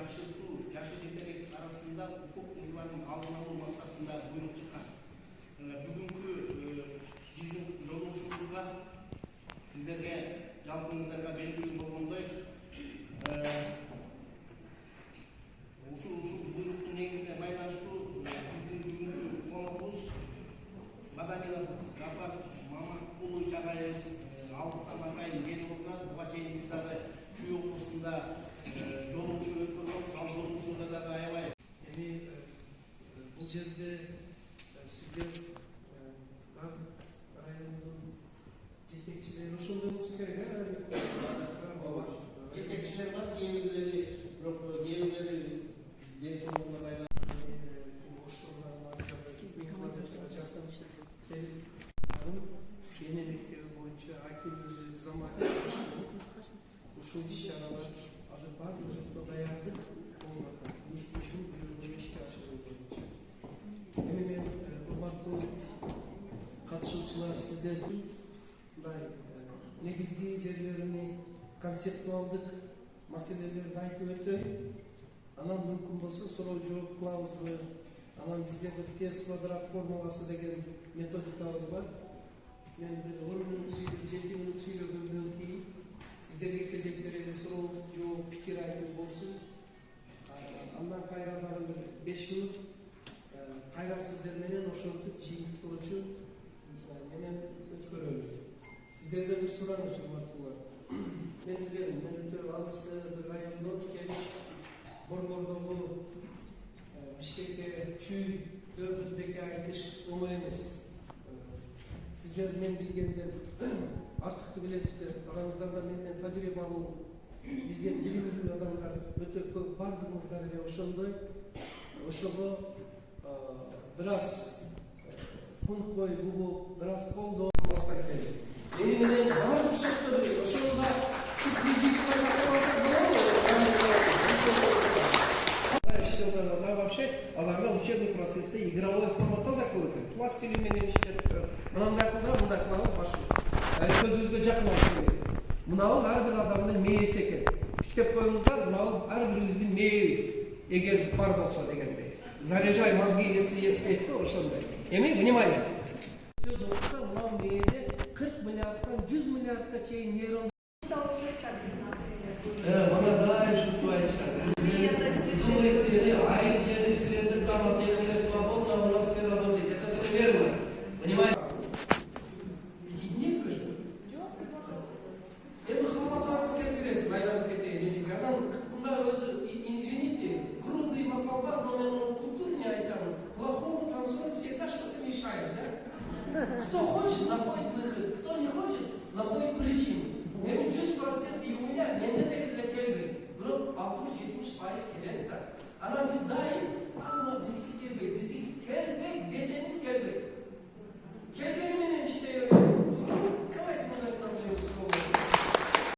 жакшы жетелек арасында укук бузуулардын алдын алуу максатында буйрук чыккан. Бүгүнкү биздин жолугушуубузга сиздерге жалпыңыздарга белгилүү болгондой ушул буйруктун негизине байланыштуу биздин бүгүнкү конокубуз Бадамилов Гапар Мамакулу жагайыбыз алыстан акайын келип отурат. Буга чейин биз дагы чүй окуусунда жолугушуу өткөрдүк. Ал жолугушууда дагы аябай. Эми бул жерде сиздер райондун жетекчилери ошондой болсо керек, жетекчилер бар, кээ бирлери бирок кээ бирлери ден соолугуна байланыштуу эне мектеби боюнча аким өзү замат ушул иш-чаралар азыр баардык жакта даярдык болуп атат. Ишин ишке ашыруу боюнча. Эми мен урматтуу катышуучулар, сиздердин мындай негизги жерлерини концептуалдык маселелерди айтып өтөйүн. Анан мүмкүн болсо суроо жооп кылабызбы? Анан бизде бир тест квадрат формуласы деген методикабыз бар. Мен 10 минут сүйлөп, 7 минут сүйлөгөндөн кийин сиздерге кезек берели, суроо жооп, пикир айтуу болсун. Андан кайра дагы бир 5 минут кайра сиздер менен ошентип жыйынтыктоочу менен өткөрөлү. Сиздерден бир сурооңуз урматтуулар. Мен билем, мен өтө алыскы бир райондон келип, борбордогу Бишкекке чүй деке айтыш оңой эмес. Сиздер мен билгенден артыкты билесиздер. Араңыздарда менден тажрыйба алуу, бизге билимдүү адамдар өтө көп, бардыгыңыздар эле ошондой. Ошого бир аз кунт коюп, бугуп, бир аз колдоо алса керек. Мени менен бардык шарттарды ошондо сиз визитке чакырбасак болобу? Вообще, аларда учебный процессте игровой форматта закрыты. Пластилин менен иштеп турат. Мындай кылган башы. Көзүбүзгө жакын алыш керек. Мынау ар бир адамдын мээси экен. Иштеп коюңуздар, мынау ар бирибиздин мээбиз. Эгер бар болсо дегендей. Заряжай мозги, если есть это, ошондой. Эми, внимание. Сөз болсо, мынау мээде 40 миллиарддан 100 миллиардга чейин